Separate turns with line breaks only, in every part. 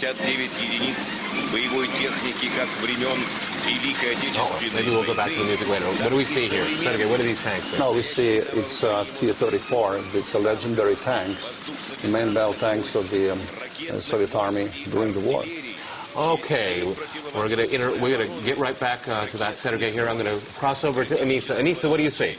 единиц боевой техники как времен Великой Отечественной.
Maybe we'll go back to the music later. What do we see here? Sergei, what are these tanks?
No, we see it's T-34. It's a legendary tanks, the main battle tanks of the Soviet Army during the war.
Okay, we're gonna get right back to that, Sergei. Here, I'm gonna cross over to Anissa. Anissa, what do you see?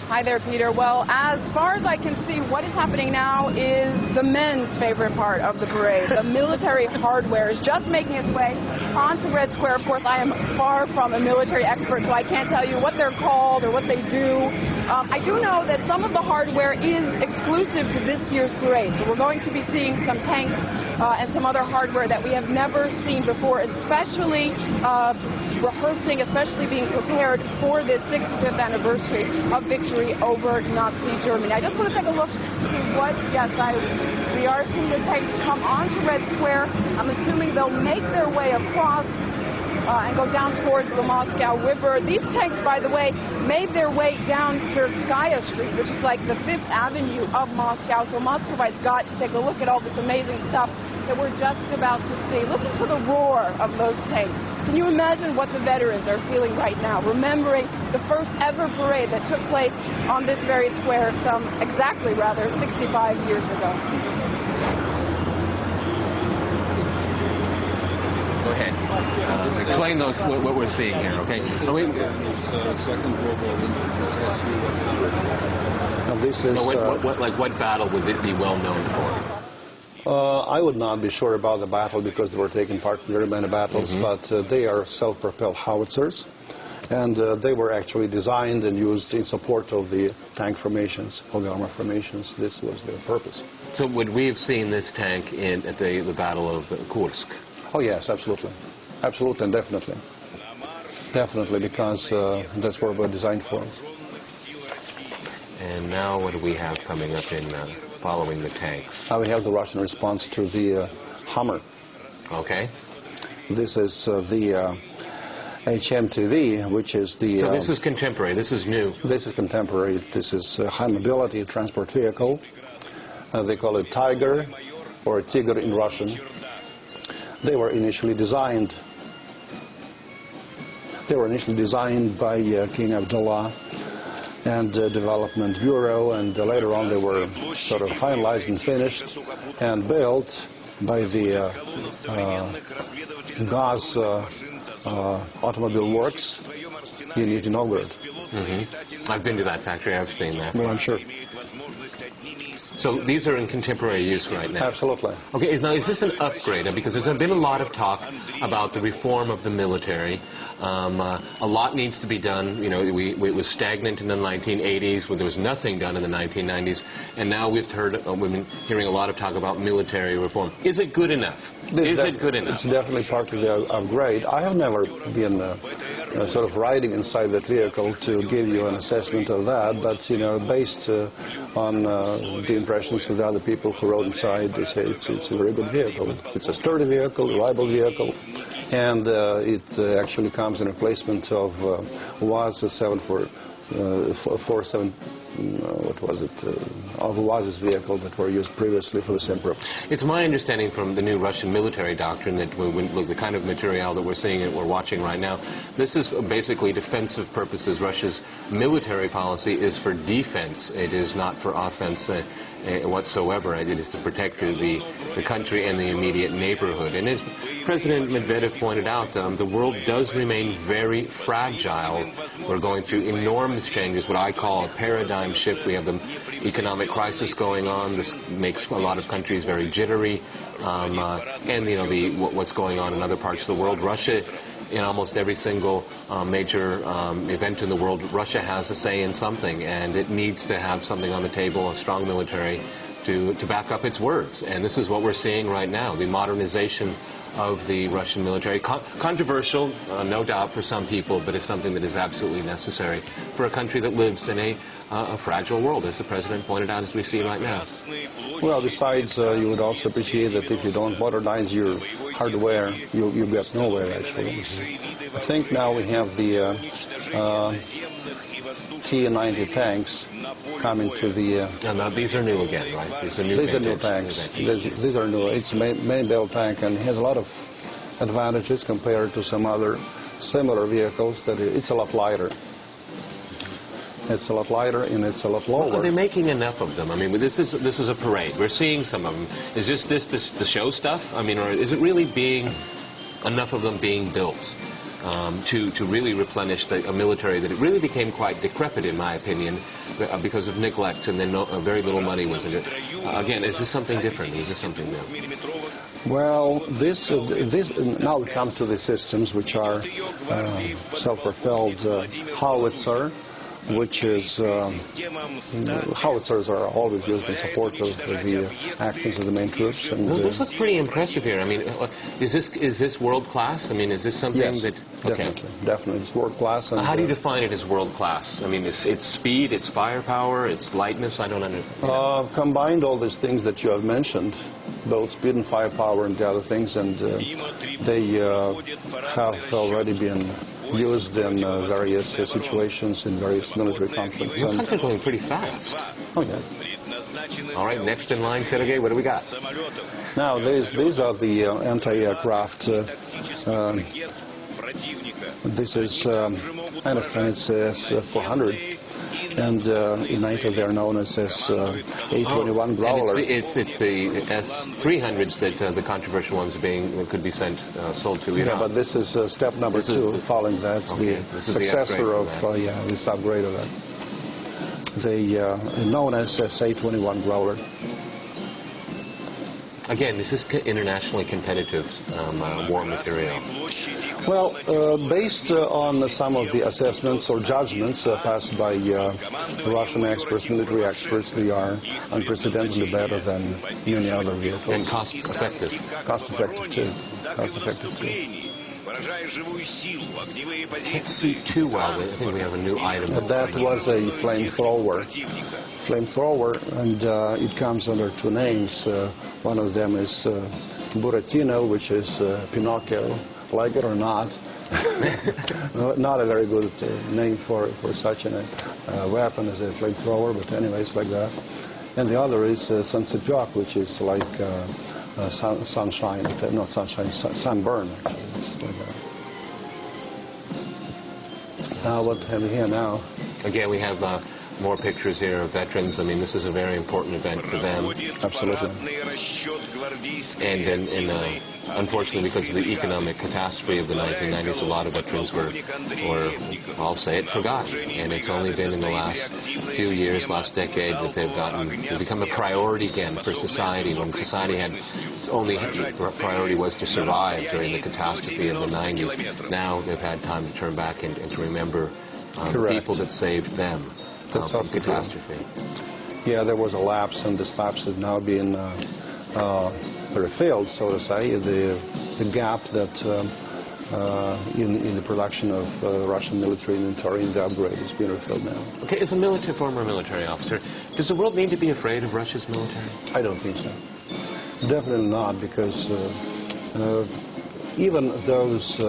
Hi there, Peter. Well, as far as I can see, what is happening now is the men's favorite part of the parade. The military hardware is just making its way onto Red Square. Of course, I am far from a military expert, so I can't tell you what they're called or what they do. I do know that some of the hardware is exclusive to this year's parade. So we're going to be seeing some tanks and some other hardware that we have never seen before, especially rehearsing, especially being prepared for this 65th anniversary of victory over Nazi Germany. I just want to take a look to see what, we are seeing the tanks come onto Red Square. I'm assuming they'll make their way across and go down towards the Moscow River. These tanks, by the way, made their way down Tverskaya Street, which is like the 5th Avenue of Moscow. So Moscovites got to take a look at all this amazing stuff that we're just about to see. Listen to the roar of those tanks. Can you imagine what the veterans are feeling right now, remembering the first ever parade that took place on this very square exactly 65 years ago?
Go ahead. Explain what we're seeing here, okay?
This is
what battle would it be well known for?
I would not be sure about the battle because they were taking part in very many battles, but they are self-propelled howitzers, and they were actually designed and used in support of the tank formations, of the armor formations. This was their purpose.
So would we have seen this tank at the Battle of Kursk?
Oh yes, absolutely. Absolutely and definitely. Definitely, because that's what we're designed for.
And now what do we have coming up in following the tanks?
Now we have the Russian response to the Hummer.
Okay.
This is the HMTV, which is the...
So this is contemporary, this is new.
This is contemporary. This is a high mobility transport vehicle. They call it Tiger, or Tiger in Russian. They were initially designed by King Abdullah and Development Bureau, and later on they were sort of finalized and finished and built by the Gaz Automobile Works in Nizhny Novgorod.
I've been to that factory, I've seen that.
Well, I'm sure.
So these are in contemporary use right now?
Absolutely.
Okay, now is this an upgrade? Because there's been a lot of talk about the reform of the military. A lot needs to be done. You know, it was stagnant in the 1980s, where there was nothing done in the 1990s, and now we've been hearing a lot of talk about military reform. Is it good enough? Is it good enough?
It's definitely part of the upgrade. I have never been sort of riding inside that vehicle to give you an assessment of that, but based on the impressions of the other people who rode inside, they say it's a very good vehicle. It's a sturdy vehicle, reliable vehicle, and it actually comes in replacement of WAZ 747. What was it? Of WAZ's vehicle that were used previously for the same purpose.
It's my understanding from the new Russian military doctrine that the kind of material that we're seeing and we're watching right now, this is basically defensive purposes. Russia's military policy is for defense. It is not for offense whatsoever. It is to protect the country and the immediate neighborhood. And as President Medvedev pointed out, the world does remain very fragile. We're going through enormous changes, what I call a paradigm shift. We have the economic crisis going on. This makes a lot of countries very jittery. And what's going on in other parts of the world. Russia, in almost every single major event in the world, Russia has a say in something, and it needs to have something on the table, a strong military, to back up its words. And this is what we're seeing right now, the modernization of the Russian military. Controversial, no doubt, for some people, but it's something that is absolutely necessary for a country that lives in a fragile world, as the President pointed out, as we see right now.
Well, besides, you would also appreciate that if you don't modernize your hardware, you get nowhere, actually. I think now we have the T-90 tanks coming to the...
Now these are new again, right? These are new
tanks. These are new. It's a main build tank, and it has a lot of advantages compared to some other similar vehicles. That it's a lot lighter. It's a lot lighter and it's a lot lower.
Well, are they making enough of them? I mean, this is a parade. We're seeing some of them. Is this the show stuff? I mean, or is it really enough of them being built to really replenish a military that it really became quite decrepit, in my opinion, because of neglect, and then very little money was in it. Again, is this something different? Is this something new?
Well, this now we come to the systems which are self-propelled howitzer, which is howitzers are always used in support of the actions of the main troops. And,
well, this looks pretty impressive here. I mean, is this world class? I mean, is this something
yes,
that? Okay.
Definitely, it's world class. And,
how do you define it as world class? I mean, it's speed, it's firepower, it's lightness. I don't understand.
Combined all these things that you have mentioned, both speed and firepower and the other things, and they have already been used in various situations in various military conflicts.
It looks like they're going pretty fast.
Oh, yeah.
All right, next in line, Sergei, what do we got?
Now, these are the anti-aircraft. This is, I understand it's S-400. And in NATO they're known as A-21 Growler.
And it's the S-300s that the controversial ones could be sold to Iran.
Yeah, but this is step number 2 following that.
Okay,
the successor of this upgrade of that. They known as A-21 Growler.
Again, this is internationally competitive war material.
Well, based on some of the assessments or judgments passed by Russian experts, military experts, they are unprecedentedly better than any other vehicle.
And cost-effective.
Cost-effective, too. Cost-effective, too.
Can't see too well. I think we have a new item.
That was a flamethrower. And it comes under 2 names. One of them is Buratino, which is Pinocchio. Like it or not, not a very good name for such a weapon as a flamethrower, but anyways, like that. And the other is Suncepek, which is like sunshine, not sunshine, sunburn, actually. It's like that. Now, what have we here now?
Again, we have more pictures here of veterans. I mean, this is a very important event for them.
Absolutely.
And unfortunately, because of the economic catastrophe of the 1990s, a lot of veterans were I'll say it, forgotten. And it's only been in the last few years, last decade, that they've become a priority again for society, when society had its only priority was to survive during the catastrophe of the 90s. Now they've had time to turn back and to remember the people that saved them from catastrophe.
Yeah, there was a lapse, and this lapse has now been refilled, so to say. The gap that in the production of Russian military inventory and the upgrade has been refilled now.
Okay, as a former military officer, does the world need to be afraid of Russia's military?
I don't think so. Definitely not, because even those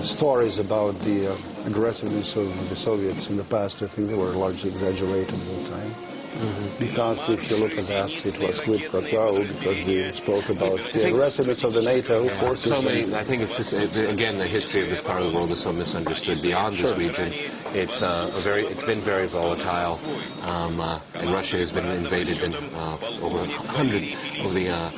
stories about the aggressiveness of the Soviets in the past, I think they were largely exaggerated at the time. Because if you look at that, it was quid pro quo, because they spoke about the aggressiveness of the NATO forces.
I think it's just, again, the history of this part of the world is so misunderstood beyond this region. It's been very volatile, and Russia has been invaded in over 100 of the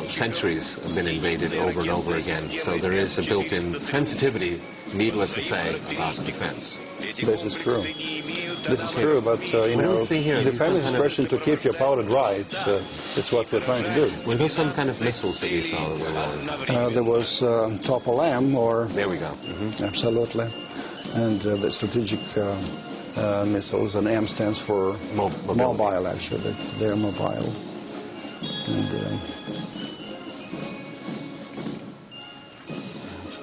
centuries have been invaded over and over again. So there is a built-in sensitivity, needless to say, about defense.
This is true. This is true, but the famous expression to keep your powder dry, it's what we're trying to do.
Were those some kind of missiles that we saw that were on?
There was Top-LM, or...
There we go.
Absolutely. And the strategic missiles, and M stands for mobile, actually. They're mobile. And,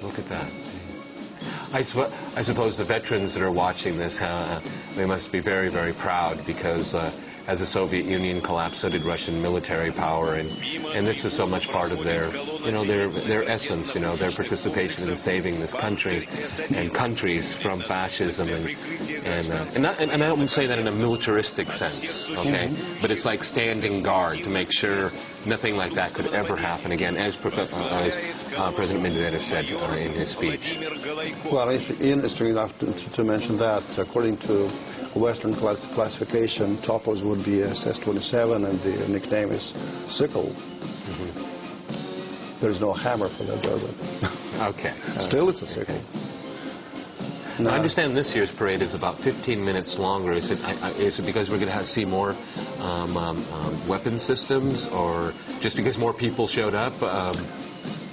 look at that. I suppose the veterans that are watching this, they must be very, very proud, because as the Soviet Union collapsed, so did Russian military power, and this is so much part of their, their essence, their participation in saving this country and countries from fascism, and I don't say that in a militaristic sense, okay, but it's like standing guard to make sure nothing like that could ever happen again, as President Medvedev said in his speech.
Well, it's interesting enough to mention that, according to Western classification, Topos would be SS-27 and the nickname is Sickle. There's no hammer for that, does it?
Okay.
Still it's a sickle.
No. I understand this year's parade is about 15 minutes longer. Is it because we're going to see more weapon systems, or just because more people showed up,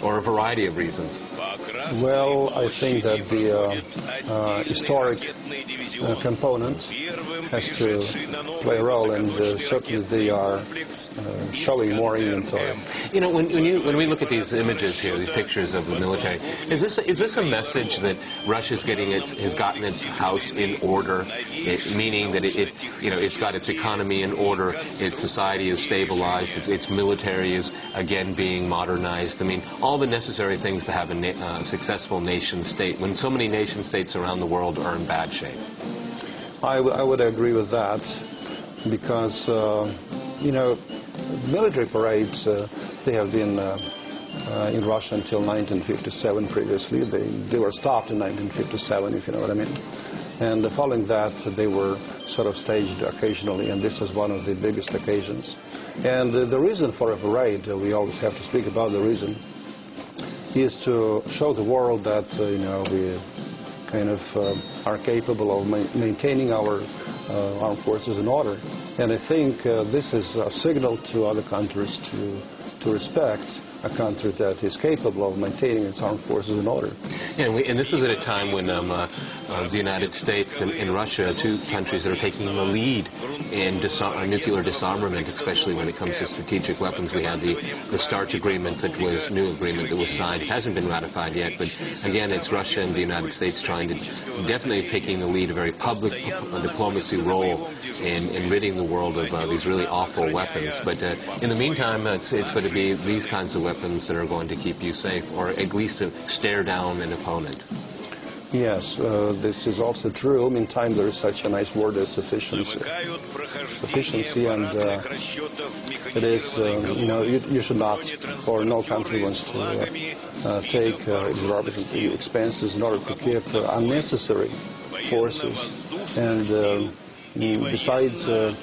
or a variety of reasons?
Well, I think that the historic component has to play a role, and certainly they are showing more inventory.
When we look at these images here, these pictures of the military, is this a message that Russia's has gotten its house in order, meaning that it's got its economy in order, its society is stabilized, its military is again being modernized? I mean, all the necessary things to have a successful nation state, when so many nation states around the world are in bad shape.
I would agree with that, because military parades, they have been in Russia until 1957 previously. They were stopped in 1957, if you know what I mean. And following that, they were sort of staged occasionally, and this is one of the biggest occasions. And the reason for a parade, we always have to speak about the reason, is to show the world that we kind of are capable of maintaining our armed forces in order. And I think this is a signal to other countries to respect a country that is capable of maintaining its armed forces in order.
Yeah, and this is at a time when the United States and Russia, two countries that are taking the lead in nuclear disarmament, especially when it comes to strategic weapons. We had the START agreement new agreement that was signed. It hasn't been ratified yet, but again, it's Russia and the United States definitely taking the lead, a very public diplomacy role in ridding the world of these really awful weapons. But in the meantime, it's going to be these kinds of weapons that are going to keep you safe, or at least to stare down an opponent.
Yes, this is also true. Meantime, there is such a nice word as sufficiency. And it is, you should not, or no country wants to take exorbitant expenses in order to keep unnecessary forces. And besides, I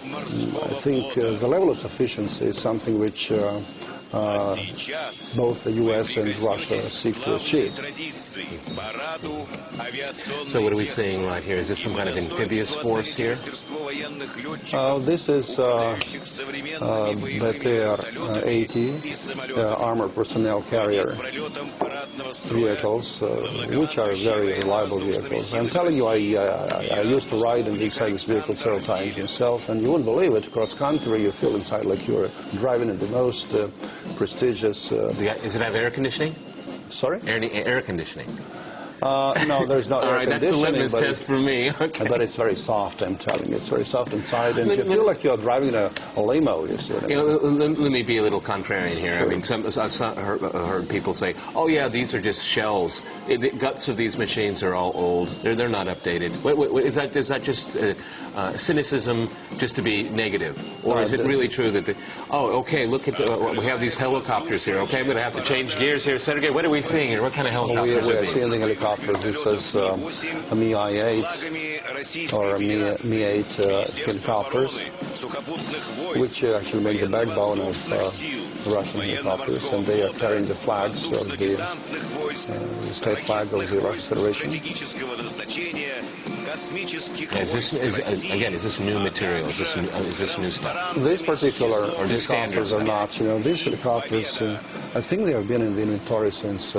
think the level of sufficiency is something which both the U.S. and Russia seek to achieve.
So what are we seeing right here? Is this some kind of amphibious force here?
This is BTR-80 armored personnel carrier vehicles, which are very reliable vehicles. I'm telling you, I used to ride inside this vehicle several times myself, and you wouldn't believe it. Cross country, you feel inside like you're driving in the most prestigious.
Does it have air conditioning?
Sorry?
Air conditioning.
No, there's no air conditioning.
That's a litmus test for me. Okay.
But it's very soft, I'm telling you. It's very soft inside, and you feel like you're driving a limo, you see.
Let me be a little contrarian here. Sure. I mean, I've heard people say, oh yeah, these are just shells. The guts of these machines are all old. They're not updated. Is that just cynicism just to be negative? Or is it really true that okay, look at we have these helicopters here. Okay, I'm going to have to change gears here. Senator, what are we seeing here? What kind of helicopters
are these? We are seeing the helicopter. This is a Mi-8 or a Mi-8 helicopters, which actually make the backbone of Russian helicopters, and they are carrying the flags of the state flag of the Russian Federation.
Is this new material? Is this new stuff?
These particular helicopters are not. These helicopters, I think they have been in the inventory since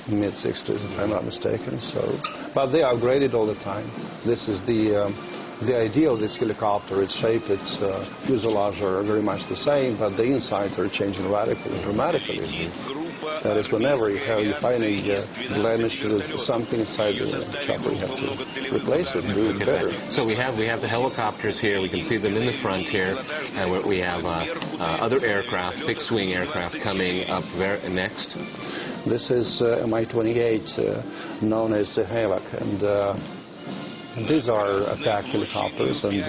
mid-60s, if I'm not mistaken. But they are upgraded all the time. This is the the idea of this helicopter, its shape, its fuselage are very much the same, but the insides are changing radically, dramatically. That is, whenever you find a blemish with something inside the chopper, you have to replace it and do it better.
So we have the helicopters here. We can see them in the front here, and we have other aircraft, fixed-wing aircraft, coming up next.
This is Mi-28, known as the Havoc, and these are attack helicopters, and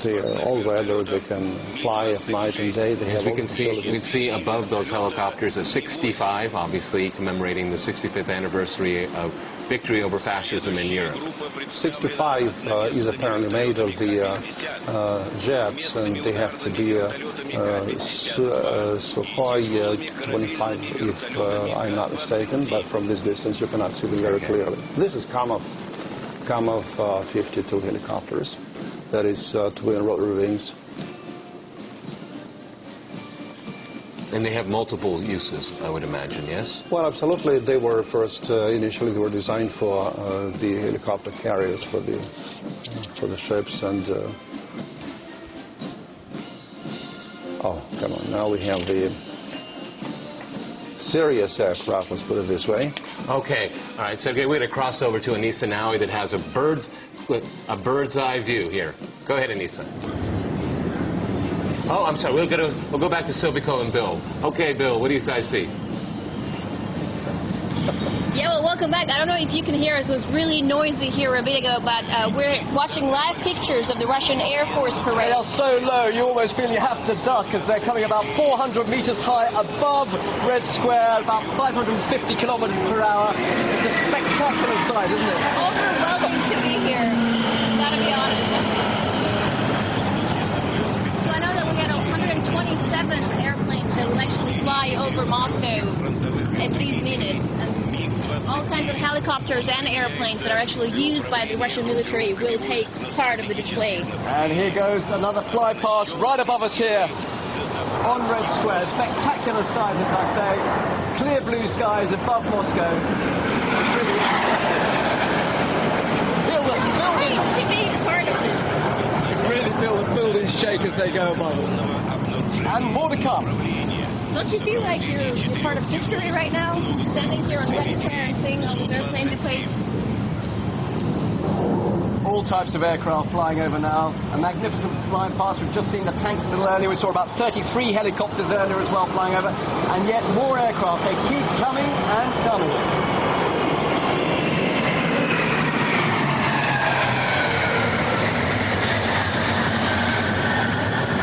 they are all-weather. They can fly at night and day. They have
we can see above those helicopters a 65, obviously commemorating the 65th anniversary of victory over fascism in Europe.
65 is apparently made of the jets, and they have to be Sukhoi 25, if I'm not mistaken, but from this distance you cannot see them very clearly. This is Kamov 52 helicopters. That is twin rotor wings.
And they have multiple uses, I would imagine, yes?
Well, absolutely. They were first, initially they were designed for the helicopter carriers for the ships, and oh, come on, now we have the serious aircraft, let's put it this way.
Okay, all right, so we're going to cross over to Anissa now that has a bird's eye view here. Go ahead, Anissa. Oh, I'm sorry, we'll go back to Silvico and Bill. Okay, Bill, what do you guys see?
Yeah, well, welcome back. I don't know if you can hear us. It was really noisy here a bit ago, but we're watching live pictures of the Russian Air Force parade.
They are so low, you almost feel you have to duck as they're coming about 400 meters high above Red Square, about 550 kilometers per hour. It's a spectacular sight, isn't it?
It's overwhelming to be here, gotta be honest. So I know that we had 127 airplanes that will actually fly over Moscow in these minutes. And all kinds of helicopters and airplanes that are actually used by the Russian military will take part of the display.
And here goes another fly past right above us here on Red Square. Spectacular sight, as I say. Clear blue skies above Moscow. It really is impressive. Feel the buildings.
To be part of this.
Really feel the buildings shake as they go above us. And more to come.
Don't you feel like you're part of history right now? Standing here on Red Square and seeing all these airplanes in place?
All types of aircraft flying over now. A magnificent flying past. We've just seen the tanks a little earlier. We saw about 33 helicopters earlier as well flying over. And yet more aircraft. They keep coming and coming.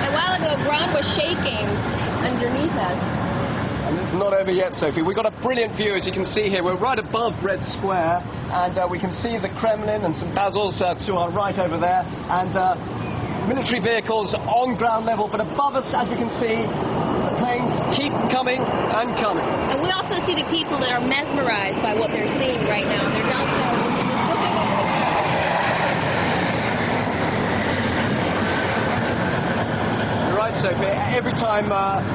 A while ago, ground was shaking underneath us.
And it's not over yet, Sophie. We've got a brilliant view, as you can see here. We're right above Red Square, and we can see the Kremlin and some basils to our right over there, and military vehicles on ground level. But above us, as we can see, the planes keep coming and coming.
And we also see the people that are mesmerized by what they're seeing right now. They're downstairs in this building.
Right, Sophie, every time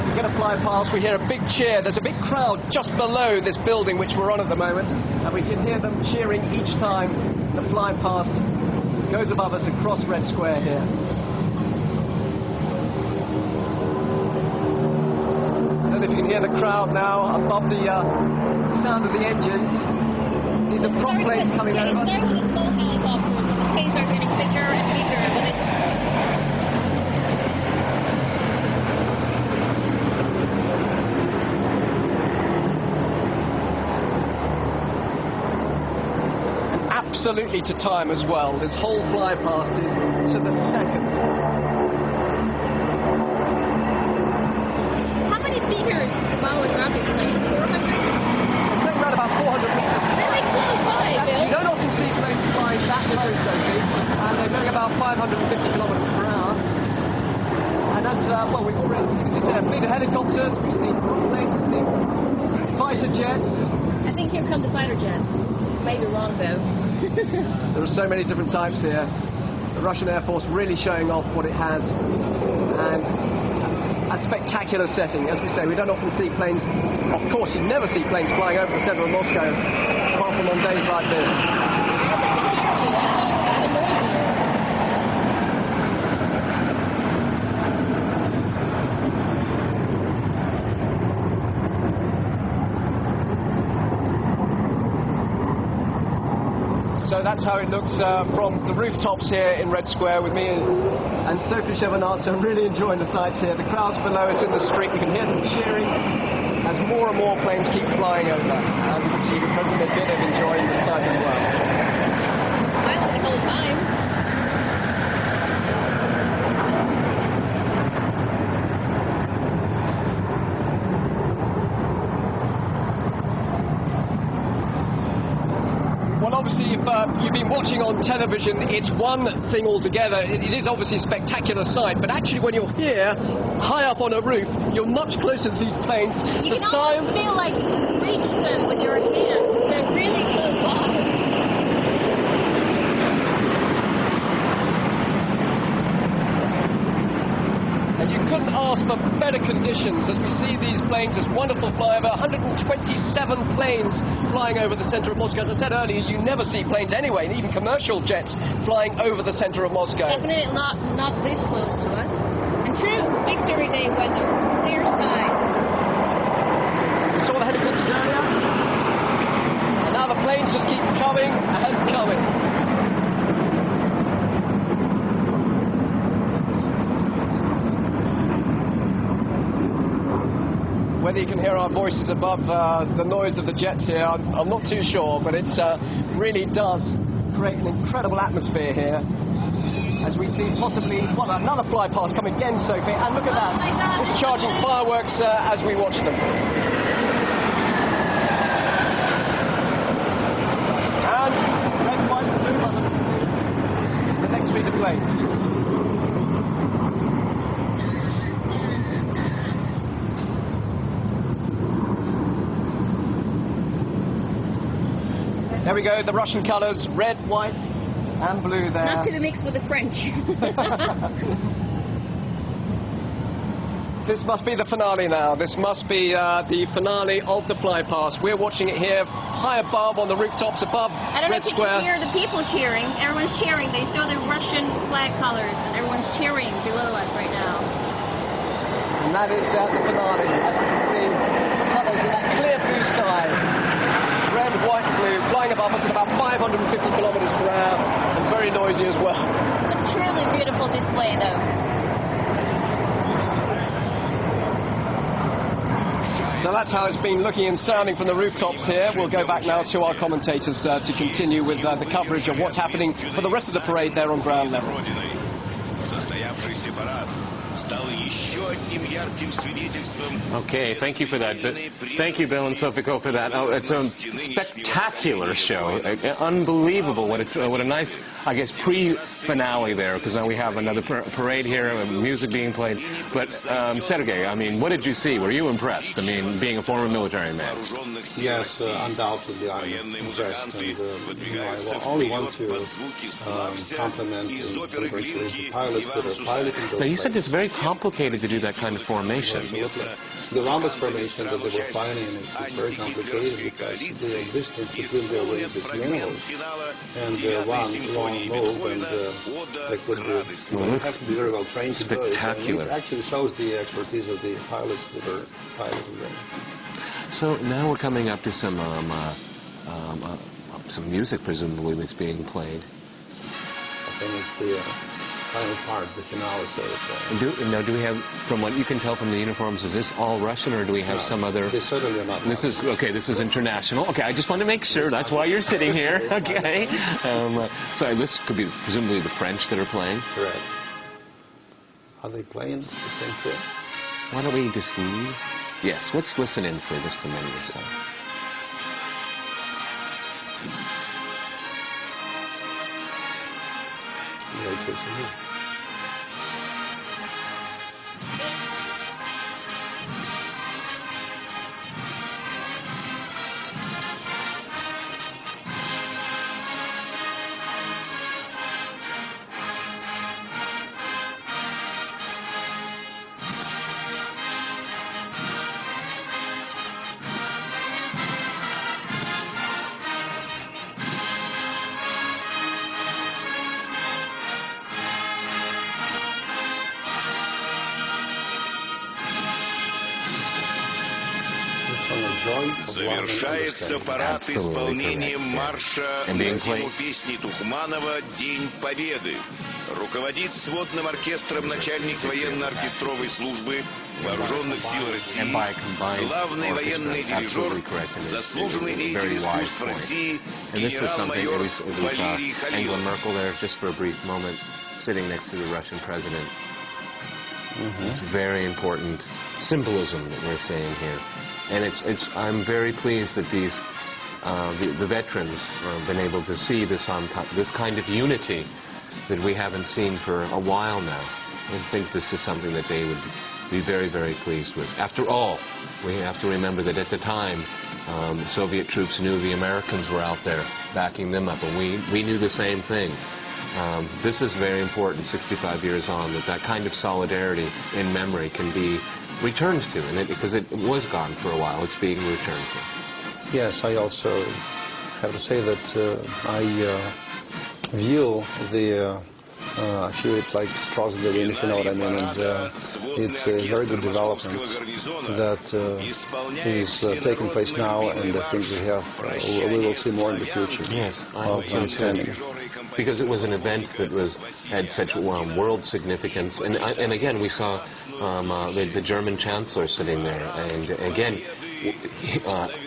we get a fly past, we hear a big cheer. There's a big crowd just below this building which we're on at the moment, and we can hear them cheering each time the fly past goes above us across Red Square here. I don't know if you can hear the crowd now above the sound of the engines. These are prop planes coming over.
It's starting with the small helicopters, and the planes are getting bigger and bigger. But it's
absolutely to time as well. This whole fly past is to the second.
how many meters above us are these planes? 400?
They're saying around about 400 meters.
Really close by,
You
Bill.
don't often see planes flying that low, Sophie, and they're going about 550 kilometers per hour. And that's, well, we've already seen, as you said, a fleet of helicopters, we've seen planes, we've seen fighter jets.
I think here come the fighter jets. Maybe wrong, though.
There are so many different types here. The Russian Air Force really showing off what it has, and a spectacular setting. As we say, we don't often see planes, of course you never see planes flying over the centre of Moscow, apart from on days like this.
It's even noisier.
So that's how it looks from the rooftops here in Red Square with me and Sophie Shevardnadze. I'm really enjoying the sights here. The crowds below us in the street, you can hear them cheering as more and more planes keep flying over. And we can see President Medvedev enjoying the sight as well.
He's smiling the whole time.
Well, obviously, if you've been watching on television, it's one thing altogether. It is obviously a spectacular sight, but actually when you're here, high up on a roof, you're much closer to these planes.
You can almost feel like you can reach them with your hands. They're really close by.
And you couldn't ask for better conditions as we see these planes, this wonderful flyover, 127 planes flying over the center of Moscow. As I said earlier, you never see planes anyway, even commercial jets flying over the center of Moscow.
Definitely not this close to us. And true Victory Day weather, clear skies.
We saw the helicopters earlier, and now the planes just keep coming and coming. Whether you can hear our voices above the noise of the jets here, I'm not too sure, but it really does create an incredible atmosphere here. As we see possibly, well, another fly past come again, Sophie, and look at that, discharging fireworks as we watch them. And red, white, and blue by the looks of these, the next fleet of planes. There we go, the Russian colours, red, white and blue there.
Not to be mixed with the French.
This must be the finale now. This must be the finale of the flypast. We're watching it here high above on the rooftops above
I don't know
Red
if you
Square.
can hear the people cheering. Everyone's cheering. They saw the Russian flag colors and everyone's cheering below us right now.
And that is the finale. As we can see, the colours in that clear blue sky. Red, white and blue, flying above us at about 550 kilometers per hour, and very noisy as well.
A truly beautiful display, though.
So that's how it's been looking and sounding from the rooftops here. We'll go back now to our commentators to continue with the coverage of what's happening for the rest of the parade there on ground level.
Okay, thank you for that. Thank you, Bill and Sofiko, for that. Oh, it's a spectacular show. Unbelievable. What a nice, I guess, pre-finale there, because now we have another parade here, music being played. But, Sergei, I mean, what did you see? Were you impressed? I mean, being a former military man.
Yes, undoubtedly I'm impressed. And, I only want to compliment the pilots that are piloting those
Now, you said
planes.
it's very complicated to do that kind of formation.
Absolutely. The rhombus formation that they were flying in is very complicated because the distance between their wings is minimal. And one long move, and they have to be very well trained to do it.
Spectacular.
It actually shows the expertise of the pilots that are piloting them.
So now we're coming up to some music, presumably, that's being played.
I think it's the final part, the finale, so to say.
Now, do we have, from what you can tell from the uniforms, is this all Russian, or do we have some other?
They certainly are not.
This is okay. This is international. Okay, I just want to make sure. That's why you're sitting here. Okay. So this could be presumably the French that are playing.
Correct. Are they playing the same tune?
Why don't we just leave? Yes. Let's listen in for just a minute or so.
Завершается парад исполнением марша на тему песни Тухманова «День Победы». Руководит сводным оркестром начальник военно-оркестровой службы Вооруженных сил России, главный военный дирижер, заслуженный деятель искусств России, генерал-майор Валерий Халилов.
Sitting next to the Russian president. It's very important symbolism that we're seeing here, and I'm very pleased that these the veterans have been able to see this kind of unity that we haven't seen for a while now. I think this is something that they would be very, very pleased with. After all, we have to remember that at the time, Soviet troops knew the Americans were out there backing them up, and we knew the same thing. This is very important 65 years on, that kind of solidarity in memory can be returned to, and because it was gone for a while, it's being returned to.
Yes, I also have to say that I view I feel it like straws in the wind, if you know what I mean, and it's a very good development that is taking place now, and I think we will see more in the future.
Yes,
of understanding.
Because it was an event that had such world significance, and again we saw the German Chancellor sitting there, and again,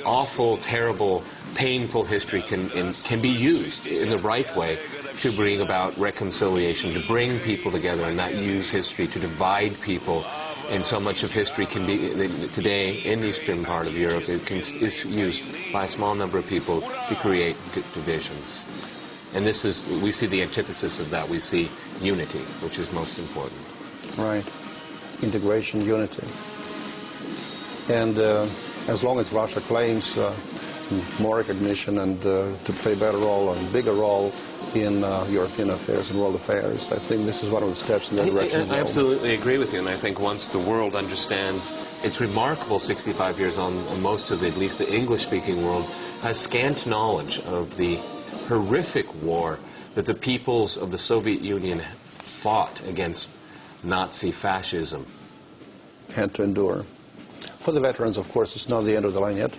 awful, terrible, painful history can be used in the right way to bring about reconciliation, to bring people together, and not use history to divide people. And so much of history can be today in the eastern part of Europe is used by a small number of people to create divisions. And we see the antithesis of that. We see unity, which is most important.
Right. Integration, unity. And as long as Russia claims more recognition and to play a better role and bigger role in European affairs and world affairs, I think this is one of the steps in that direction.
I absolutely agree with you, and I think once the world understands, it's remarkable 65 years on, most of at least the English-speaking world, has scant knowledge of the horrific war that the peoples of the Soviet Union fought against Nazi fascism.
Had to endure. For the veterans, of course, it's not the end of the line yet.